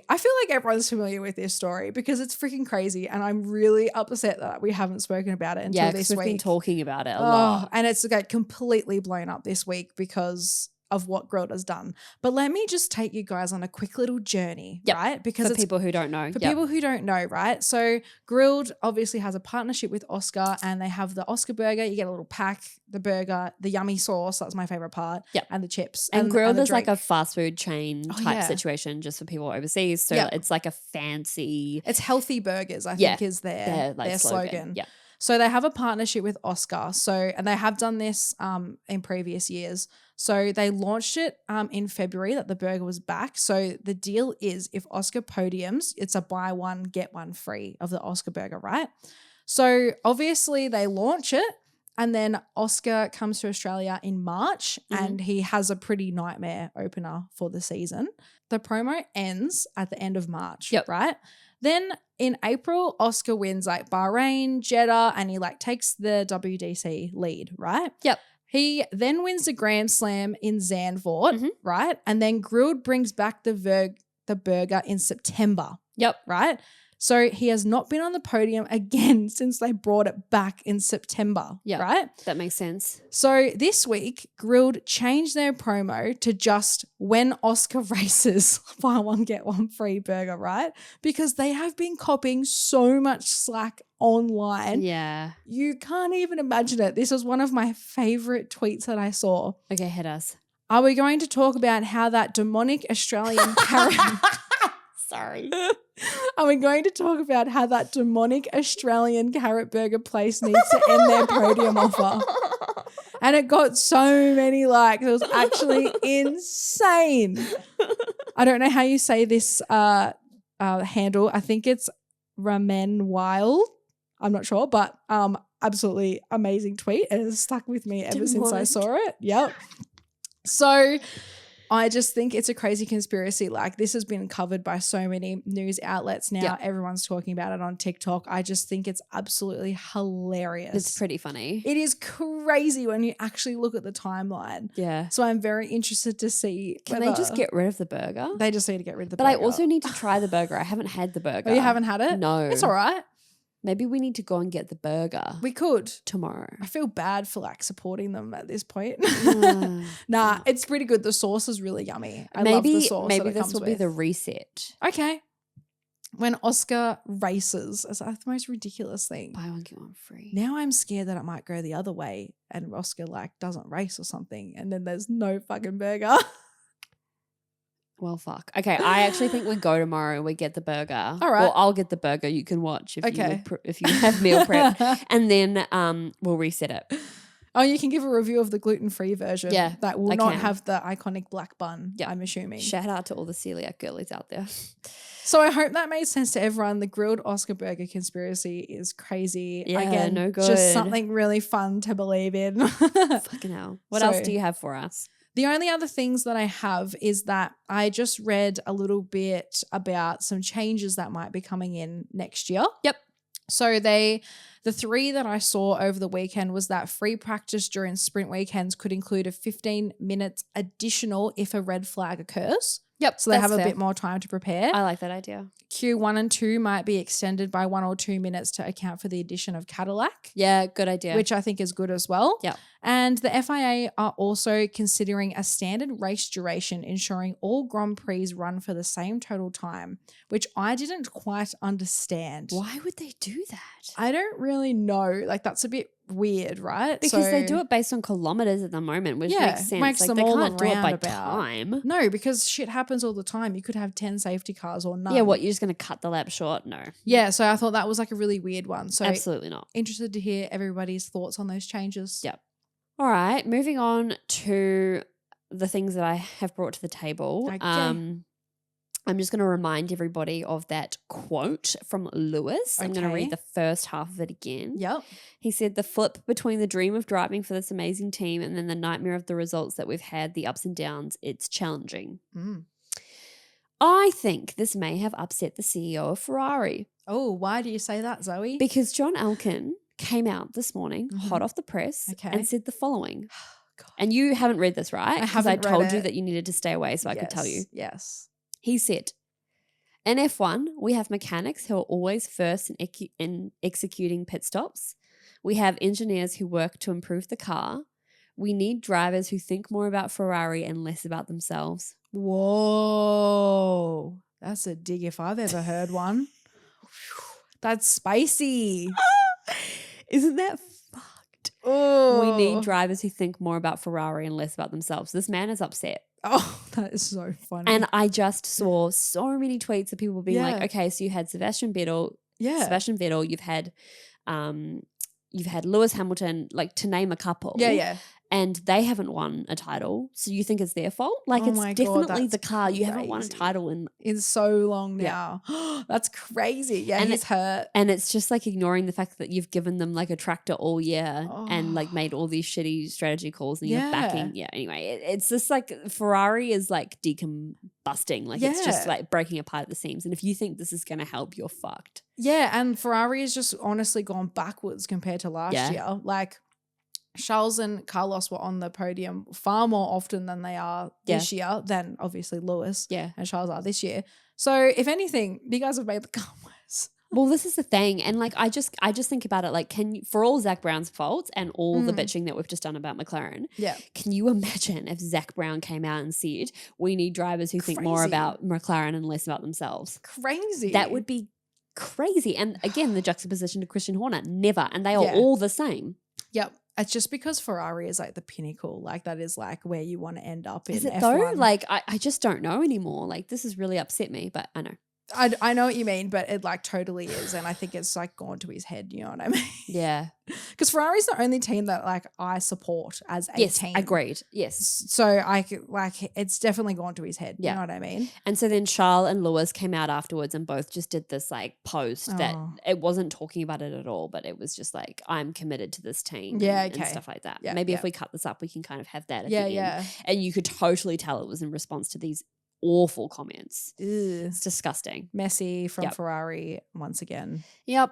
like everyone's familiar with this story because it's freaking crazy, and I'm really upset that we haven't spoken about it until this week. We've been talking about it a lot. And it's like completely blown up this week because of what Grilled has done. But let me just take you guys on a quick little journey, right? Because for people who don't know. People who don't know, right? So Grilled obviously has a partnership with Oscar, and they have the Oscar burger. You get a little pack, the burger, the yummy sauce, that's my favorite part, and the chips. And Grilled is drink. like a fast food chain type situation just for people overseas. So it's like a fancy. It's healthy burgers, I think is their slogan. Yeah. So they have a partnership with Oscar. And they have done this in previous years. So they launched it in February that the burger was back. So the deal is if Oscar podiums, it's a buy one, get one free of the Oscar burger, right? So obviously they launch it and then Oscar comes to Australia in March and he has a pretty nightmare opener for the season. The promo ends at the end of March, right? Then in April, Oscar wins like Bahrain, Jeddah, and he like takes the WDC lead, right? Yep. He then wins the Grand Slam in Zandvoort, right? And then Grilled brings back the burger in September. Yep. Right? So he has not been on the podium again since they brought it back in September. Yeah. Right? That makes sense. So this week, Grilled changed their promo to just when Oscar races, buy one, get one free burger, right? Because they have been copying so much slack online. Yeah. You can't even imagine it. This was one of my favorite tweets that I saw. Okay, hit us. Are we going to talk about how that demonic Australian carrot... Sorry. Are we going to talk about how that demonic Australian carrot burger place needs to end their podium offer? And it got so many likes. It was actually insane. I don't know how you say this handle. I think it's Ramen Wild. I'm not sure, but absolutely amazing tweet. And it's stuck with me ever since I saw it. Yep. So I just think it's a crazy conspiracy. Like this has been covered by so many news outlets now. Yep. Everyone's talking about it on TikTok. I just think it's absolutely hilarious. It's pretty funny. It is crazy when you actually look at the timeline. Yeah. So I'm very interested to see. Can they just get rid of the burger? They just need to get rid of the burger. But I also need to try the burger. I haven't had the burger. Oh, you haven't had it? No. It's all right. Maybe we need to go and get the burger. We could. Tomorrow. I feel bad for like supporting them at this point. Nah, it's pretty good. The sauce is really yummy. I love the sauce. Maybe this will be the reset. Okay. When Oscar races, it's like the most ridiculous thing. Buy one, get one free. Now I'm scared that it might go the other way and Oscar like doesn't race or something and then there's no fucking burger. Well, fuck. Okay, I actually think we go tomorrow and we get the burger. All right. Well, I'll get the burger. You can watch if you have meal prep. And then we'll reset it. Oh, you can give a review of the gluten-free version. Yeah, that will not have the iconic black bun, I'm assuming. Shout out to all the celiac girlies out there. So I hope that made sense to everyone. The grilled Oscar burger conspiracy is crazy. Yeah, again, no good. Just something really fun to believe in. Fucking hell. What else do you have for us? The only other things that I have is that I just read a little bit about some changes that might be coming in next year. Yep. So the three that I saw over the weekend was that free practice during sprint weekends could include a 15 minutes additional if a red flag occurs. Yep. So they have a bit more time to prepare. I like that idea. Q1 and 2 might be extended by 1 or 2 minutes to account for the addition of Cadillac. Yeah, good idea. Which I think is good as well. Yeah. And the FIA are also considering a standard race duration, ensuring all Grand Prix run for the same total time, which I didn't quite understand. Why would they do that? I don't really know. Like that's a bit weird, right? Because they do it based on kilometers at the moment, which makes sense. Makes like them they all can't do it by about. time. No, because shit happens all the time. You could have 10 safety cars or none. Yeah, what, you're just going to cut the lap short? No. Yeah, so I thought that was like a really weird one. So absolutely not. Interested to hear everybody's thoughts on those changes. Yep. All right, moving on to the things that I have brought to the table. Okay. I'm just going to remind everybody of that quote from Lewis. Okay. I'm going to read the first half of it again. Yep. He said, "The flip between the dream of driving for this amazing team and then the nightmare of the results that we've had, the ups and downs, it's challenging." I think this may have upset the CEO of Ferrari. Oh, why do you say that, Zoe? Because John Elkann came out this morning, hot off the press, and said the following. And you haven't read this, right? Because I told you that you needed to stay away so I could tell you. Yes. He said, "In F1, we have mechanics who are always first in executing pit stops. We have engineers who work to improve the car. We need drivers who think more about Ferrari and less about themselves." Whoa. That's a dig if I've ever heard one. That's spicy. Isn't that fucked? Oh. We need drivers who think more about Ferrari and less about themselves. This man is upset. Oh, that is so funny. And I just saw so many tweets of people being like, okay, so you had Sebastian Vettel, you've had Lewis Hamilton, like to name a couple. Yeah. and they haven't won a title. So you think it's their fault? Like, it's definitely the car. You haven't won a title in so long now. That's crazy. Yeah, and he's hurt. And it's just like ignoring the fact that you've given them like a tractor all year and like made all these shitty strategy calls and you're backing. Yeah, anyway, it's just like Ferrari is like decombusting. Like it's just like breaking apart at the seams. And if you think this is going to help, you're fucked. Yeah, and Ferrari has just honestly gone backwards compared to last year. Like, Charles and Carlos were on the podium far more often than they are this year, than obviously Lewis and Charles are this year. So if anything, you guys have made the car worse. Well, this is the thing. And like, I just think about it, like, for all Zach Brown's faults and all the bitching that we've just done about McLaren, can you imagine if Zach Brown came out and said, we need drivers who think more about McLaren and less about themselves? Crazy. That would be crazy. And again, the juxtaposition to Christian Horner, never. And they are all the same. Yep. It's just because Ferrari is like the pinnacle. Like, that is like where you want to end up in F1. Is it though? Like, I just don't know anymore. Like, this has really upset me, but I know. I know what you mean, but it like totally is. And I think it's like gone to his head, you know what I mean? Yeah. Because Ferrari's the only team that like I support as a team. Agreed. Yes. So I like, it's definitely gone to his head. You know what I mean? And so then Charles and Lewis came out afterwards and both just did this like post that it wasn't talking about it at all, but it was just like, I'm committed to this team. And stuff like that. Yeah, maybe if we cut this up, we can kind of have that at the end. And you could totally tell it was in response to these awful comments. It's disgusting. Messy from Ferrari once again. Yep.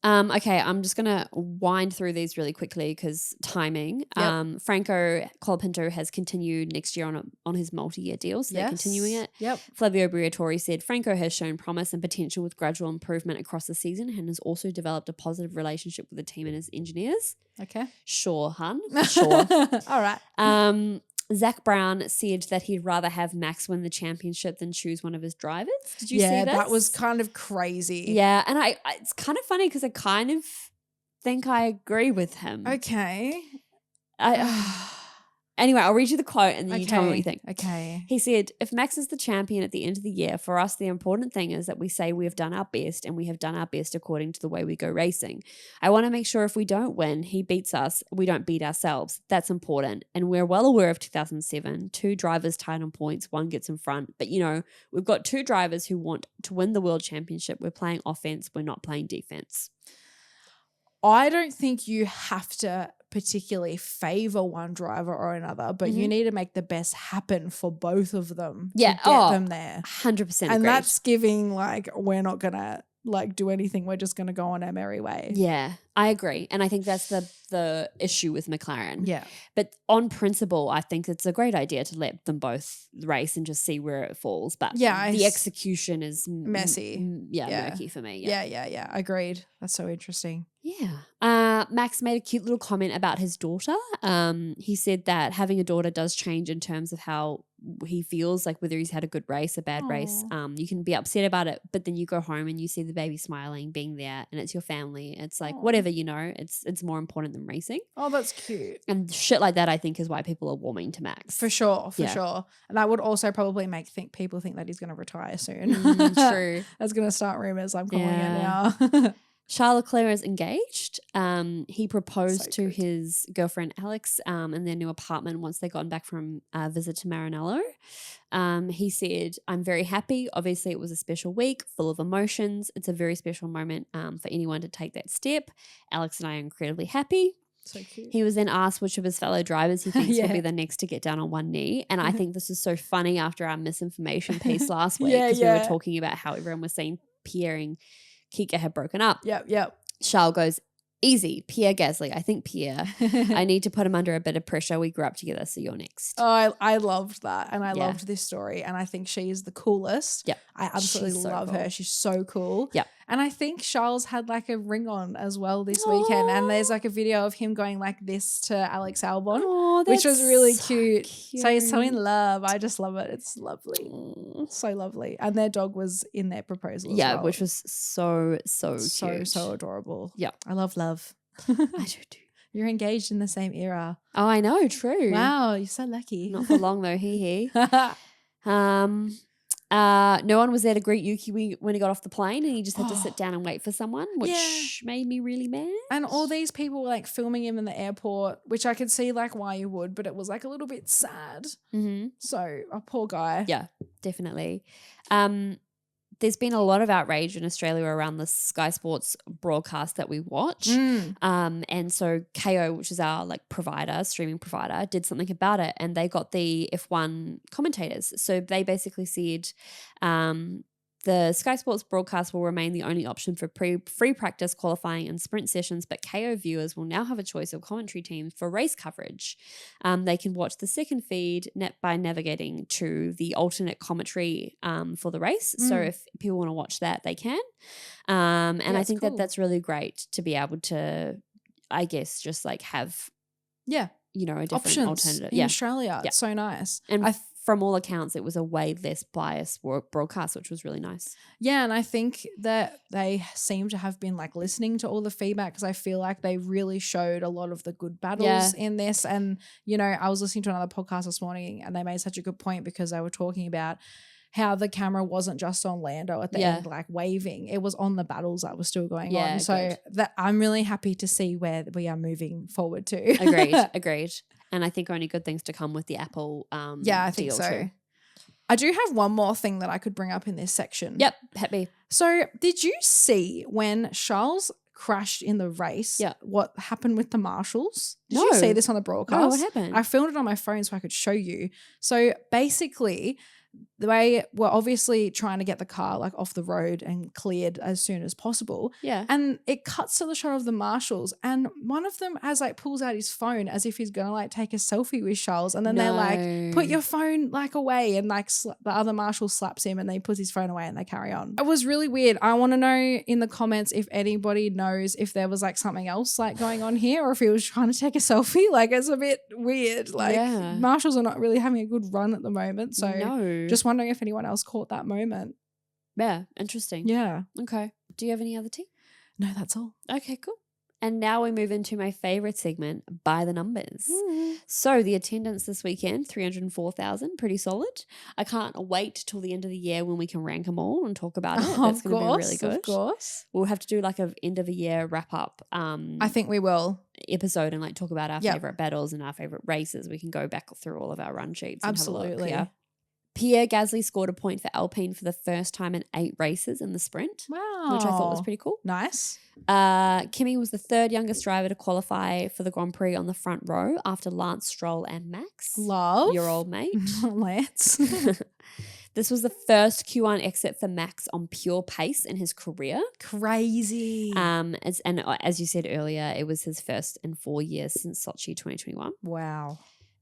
Okay, I'm just going to wind through these really quickly because timing. Franco Colapinto has continued next year on his multi-year deal, so they're continuing it. Flavio Briatore said, Franco has shown promise and potential with gradual improvement across the season and has also developed a positive relationship with the team and his engineers. Okay. Sure, hun. Sure. All right. Zach Brown said that he'd rather have Max win the championship than choose one of his drivers. Did you see this? Yeah, that was kind of crazy. Yeah, and it's kind of funny because I kind of think I agree with him. Okay. Anyway, I'll read you the quote and then you tell me what you think. Okay. He said, if Max is the champion at the end of the year, for us, the important thing is that we say we have done our best and we have done our best according to the way we go racing. I want to make sure if we don't win, he beats us, we don't beat ourselves. That's important. And we're well aware of 2007, 2 drivers tied on points, 1 gets in front. But, you know, we've got 2 drivers who want to win the world championship. We're playing offense. We're not playing defense. I don't think you have to particularly favor one driver or another, but you need to make the best happen for both of them to get them there. 100% And agreed. that's giving like, we're not going to like do anything. We're just going to go on our merry way. Yeah, I agree. And I think that's the issue with McLaren. Yeah. But on principle, I think it's a great idea to let them both race and just see where it falls. But the execution is messy. Murky for me. Yeah. Agreed. That's so interesting. Yeah. Max made a cute little comment about his daughter. He said that having a daughter does change in terms of how he feels, like whether he's had a good race, a bad race. You can be upset about it, but then you go home and you see the baby smiling, being there, and it's your family. It's like whatever, you know, it's more important than racing. Oh, that's cute. And shit like that, I think, is why people are warming to Max. For sure. And that would also probably make people think that he's going to retire soon. True. That's going to start rumors. I'm calling it now. Charles Leclerc is engaged. He proposed to his girlfriend Alex in their new apartment once they gotten back from a visit to Maranello. He said, I'm very happy. Obviously, it was a special week full of emotions. It's a very special moment for anyone to take that step. Alex and I are incredibly happy. So cute. He was then asked which of his fellow drivers he thinks will be the next to get down on one knee. And I think this is so funny after our misinformation piece last week because we were talking about how everyone was saying Pierre and Kika had broken up. Yep. Charles goes, easy, Pierre Gasly. I think Pierre. I need to put him under a bit of pressure. We grew up together, so you're next. Oh, I loved that. And I loved this story. And I think she is the coolest. Yep. I absolutely love her. She's so cool. Yep. And I think Charles had like a ring on as well this weekend. And there's like a video of him going like this to Alex Albon, which was really cute. So he's so in love. I just love it. It's lovely. So lovely. And their dog was in their proposal as well. Which was so cute. So adorable. Yeah. I love love. I do too. You're engaged in the same era. Oh, I know. True. Wow. You're so lucky. Not for long though. He. No one was there to greet Yuki when he got off the plane, and he just had to sit down and wait for someone, which made me really mad. And all these people were like filming him in the airport, which I could see like why you would, but it was like a little bit sad. Mm-hmm. So a poor guy. Yeah, definitely. There's been a lot of outrage in Australia around the Sky Sports broadcast that we watch. And so KO, which is our like streaming provider, did something about it, and they got the F1 commentators. So they basically said the Sky Sports broadcast will remain the only option for free practice, qualifying and sprint sessions, but KO viewers will now have a choice of commentary teams for race coverage. They can watch the second feed by navigating to the alternate commentary for the race. So if people want to watch that, they can. And I think cool. that's really great to be able to, I guess, just like have, a different options alternative. In Australia. It's so nice. And from all accounts, it was a way less biased broadcast, which was really nice. Yeah, and I think that they seem to have been like listening to all the feedback, because I feel like they really showed a lot of the good battles in this. And, I was listening to another podcast this morning, and they made such a good point, because they were talking about how the camera wasn't just on Lando at the end, like waving. It was on the battles that were still going on. So that I'm really happy to see where we are moving forward to. Agreed. And I think only good things to come with the Apple I think so. Too. I do have one more thing that I could bring up in this section. Yep, happy. So did you see when Charles crashed in the race, what happened with the marshals? Did you see this on the broadcast? No, what happened? I filmed it on my phone so I could show you. So basically, they were obviously trying to get the car like off the road and cleared as soon as possible. Yeah. And it cuts to the shot of the marshals, and one of them pulls out his phone as if he's going to like take a selfie with Charles. And then they're like, put your phone like away. And like the other marshal slaps him, and then he puts his phone away, and they carry on. It was really weird. I want to know in the comments if anybody knows if there was like something else like going on here, or if he was trying to take a selfie. Like, it's a bit weird. Like marshals are not really having a good run at the moment. So just wondering if anyone else caught that moment. Yeah, interesting. Yeah. Okay. Do you have any other tea? No, that's all. Okay, cool. And now we move into my favorite segment, By the Numbers. So the attendance this weekend, 304,000, pretty solid. I can't wait till the end of the year when we can rank them all and talk about it. That's going to be really good. Of course. We'll have to do like a end of the year wrap up. I think we will. Episode and like talk about our favorite battles and our favorite races. We can go back through all of our run sheets. And absolutely. Have a look, yeah. Pierre Gasly scored a point for Alpine for the first time in 8 races in the sprint. Wow. Which I thought was pretty cool. Nice. Kimi was the 3rd youngest driver to qualify for the Grand Prix on the front row after Lance Stroll and Max. Love. Your old mate. Lance. This was the first Q1 exit for Max on pure pace in his career. Crazy. As you said earlier, it was his first in 4 years since Sochi 2021. Wow.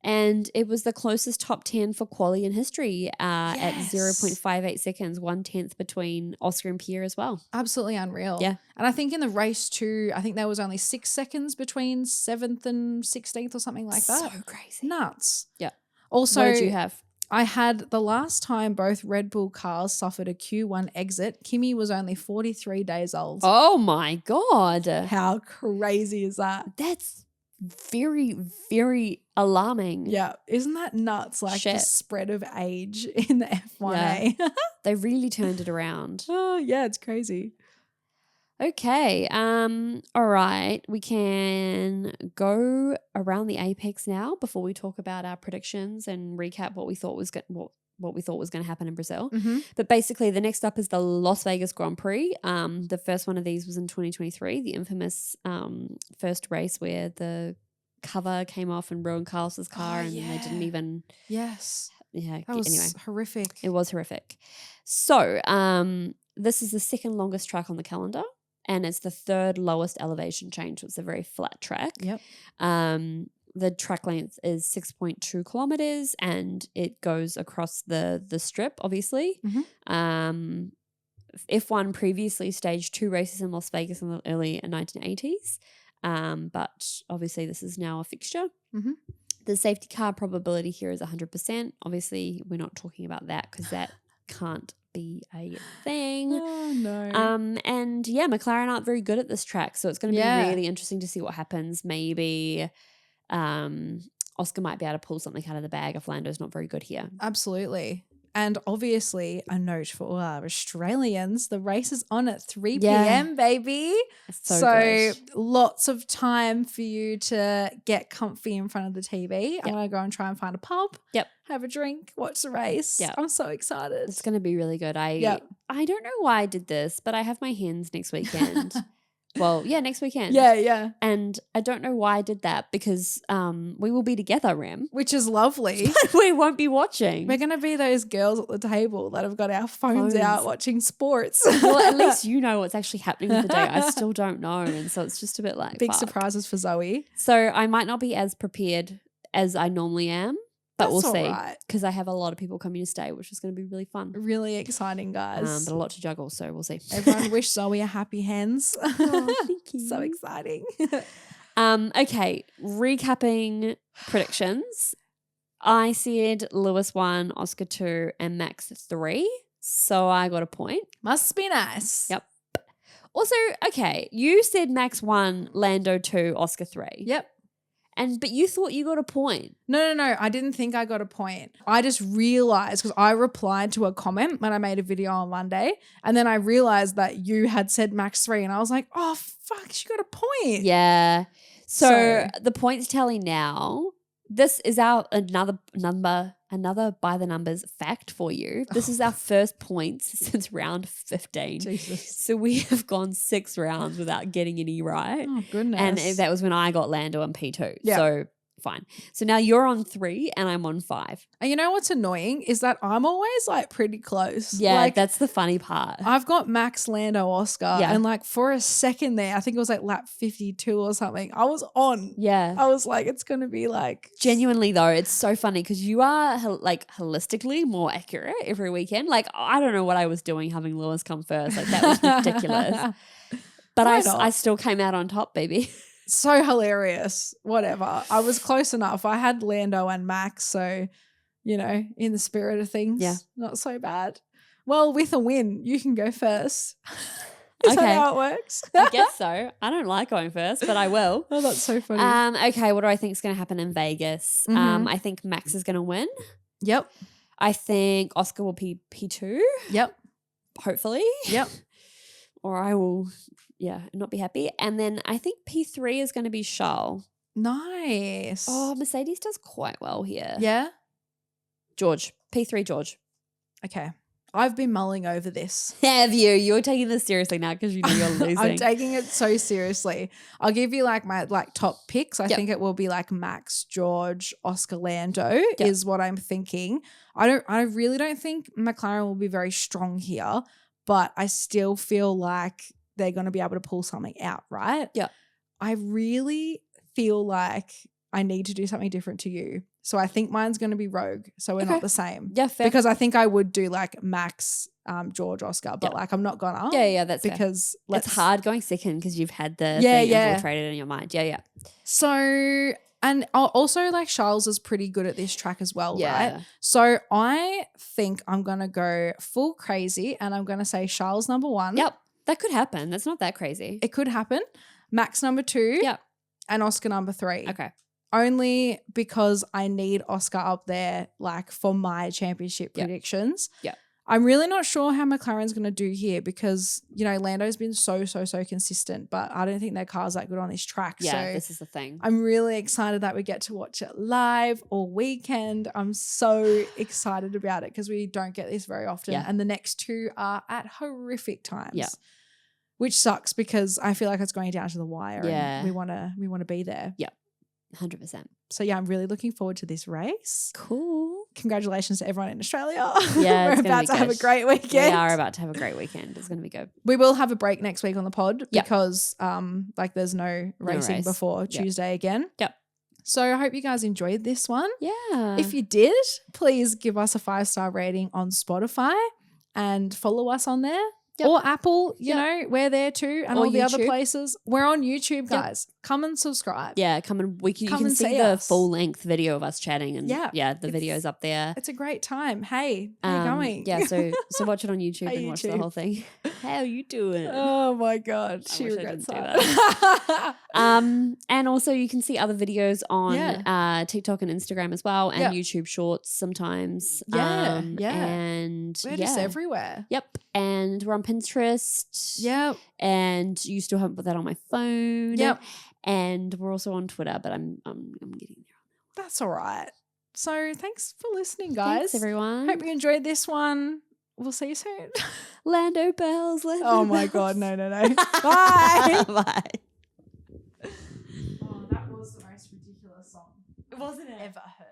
And it was the closest top 10 for quali in history at 0.58 seconds, 1/10 between Oscar and Pierre as well. Absolutely unreal. Yeah. And I think in the race too, I think there was only 6 seconds between 7th and 16th or something like that. So crazy. Nuts. Yeah. Also, what did you have? I had the last time both Red Bull cars suffered a Q1 exit, Kimi was only 43 days old. Oh my God. How crazy is that? That's very, very alarming. Yeah. Isn't that nuts? Like the spread of age in the F1A. Yeah. They really turned it around. Oh, yeah. It's crazy. Okay. All right. We can go around the apex now before we talk about our predictions and recap what we thought was what we thought was going to happen in Brazil. Mm-hmm. But basically the next up is the Las Vegas Grand Prix. The first one of these was in 2023, the infamous first race where the cover came off and ruined Carlos's car and they didn't even... Yes. Yeah. That was horrific. It was horrific. So this is the second longest track on the calendar and it's the 3rd lowest elevation change. So it's a very flat track. Yep. The track length is 6.2 kilometers and it goes across the strip, obviously. Mm-hmm. F1 previously staged 2 races in Las Vegas in the early 1980s, but obviously this is now a fixture. Mm-hmm. The safety car probability here is 100%. Obviously, we're not talking about that because that can't be a thing. Oh, no. And yeah, McLaren aren't very good at this track, so it's going to be really interesting to see what happens. Maybe... Oscar might be able to pull something out of the bag if Lando's not very good here. Absolutely. And obviously, a note for all our Australians, the race is on at 3 p.m, baby. So good. Lots of time for you to get comfy in front of the TV. I'm going to go and try and find a pub. Yep. Have a drink, watch the race. Yep. I'm so excited. It's going to be really good. I don't know why I did this, but I have my hens next weekend. Well, yeah, next weekend. Yeah. And I don't know why I did that because we will be together, Rem. Which is lovely. We won't be watching. We're going to be those girls at the table that have got our phones out watching sports. Well, at least you know what's actually happening with the day. I still don't know. And so it's just a bit like big surprises for Zoe. So I might not be as prepared as I normally am. But we'll see, because I have a lot of people coming to stay, which is going to be really fun. Really exciting, guys. But a lot to juggle, so we'll see. Everyone wish Zoe a happy hens. Oh, thank you. So exciting. Okay, recapping predictions. I said Lewis 1, Oscar 2, and Max 3. So I got a point. Must be nice. Yep. Also, okay, you said Max 1, Lando 2, Oscar 3. Yep. But you thought you got a point. No. I didn't think I got a point. I just realized because I replied to a comment when I made a video on Monday, and then I realized that you had said Max 3, and I was like, oh, fuck, she got a point. Yeah. So the points tally now, this is our another by the numbers fact for you. This is our first points since round 15. Jesus. So we have gone 6 rounds without getting any right. Oh, goodness. And that was when I got Lando and P2. Yeah. So fine. So now you're on 3 and I'm on 5. And you know what's annoying is that I'm always like pretty close. Yeah, like, that's the funny part. I've got Max, Lando, Oscar. Yeah. And like for a second there, I think it was like lap 52 or something. I was on. Yeah. I was like, it's going to be like. Genuinely though, it's so funny because you are like holistically more accurate every weekend. Like I don't know what I was doing having Lewis come first. Like that was ridiculous. But I still came out on top, baby. So hilarious. Whatever. I was close enough. I had Lando and Max, so, you know, in the spirit of things, not so bad. Well, with a win, you can go first. Is that how it works? I guess so. I don't like going first, but I will. Oh, that's so funny. Okay, what do I think is going to happen in Vegas? Mm-hmm. I think Max is going to win. Yep. I think Oscar will be P2. Yep. Hopefully. Yep. Or I will... not be happy. And then I think P3 is going to be Charles. Nice. Oh, Mercedes does quite well here. Yeah? George. P3 George. Okay. I've been mulling over this. Have you? You're taking this seriously now because you know you're losing. I'm taking it so seriously. I'll give you like my top picks. I think it will be like Max, George, Oscar, Lando is what I'm thinking. I really don't think McLaren will be very strong here, but I still feel like they're going to be able to pull something out, right? Yeah. I really feel like I need to do something different to you. So I think mine's going to be Rogue. So we're not the same. Yeah, fair. Because I think I would do like Max, George, Oscar, but like I'm not gonna. Yeah, that's because fair. It's hard going second because you've had the thing infiltrated in your mind. Yeah. So, and also like Charles is pretty good at this track as well, right? So I think I'm going to go full crazy and I'm going to say Charles number 1. Yep. That could happen. That's not that crazy. It could happen. Max number 2. Yep. And Oscar number 3. Okay. Only because I need Oscar up there like for my championship predictions. Yeah. I'm really not sure how McLaren's going to do here because, you know, Lando's been so consistent, but I don't think their car's that good on this track. Yeah, so this is the thing. I'm really excited that we get to watch it live all weekend. I'm so excited about it because we don't get this very often. Yeah. And the next 2 are at horrific times. Yeah. Which sucks because I feel like it's going down to the wire and we want to be there. Yeah. 100%. So yeah, I'm really looking forward to this race. Cool. Congratulations to everyone in Australia. Yeah, we're about to have a great weekend. We are about to have a great weekend. It's going to be good. We will have a break next week on the pod because like there's no racing before Tuesday again. Yep. So I hope you guys enjoyed this one. Yeah. If you did, please give us a 5-star rating on Spotify and follow us on there. Yep. Or Apple, you know, we're there too. And or all the other YouTube. places. We're on YouTube, guys. Come and subscribe. Yeah, come and you can see the us. full length video of us chatting, and the video's up there. It's a great time. Hey, how you going? Yeah, so watch it on YouTube Hey, and watch YouTube. the whole thing. How you doing? Oh my God, she wish I regrets didn't do that. And also you can see other videos on TikTok and Instagram as well, and YouTube Shorts sometimes. And we're just everywhere. Yep, and we're on Pinterest. Yep, and you still haven't put that on my phone. Yep, and we're also on Twitter, but I'm getting there. That's all right. So thanks for listening, guys. Thanks, everyone. Hope you enjoyed this one. We'll see you soon. Lando bells. Oh my God, no. Bye. Bye. Oh, that was the most ridiculous song. Wasn't it? Ever heard.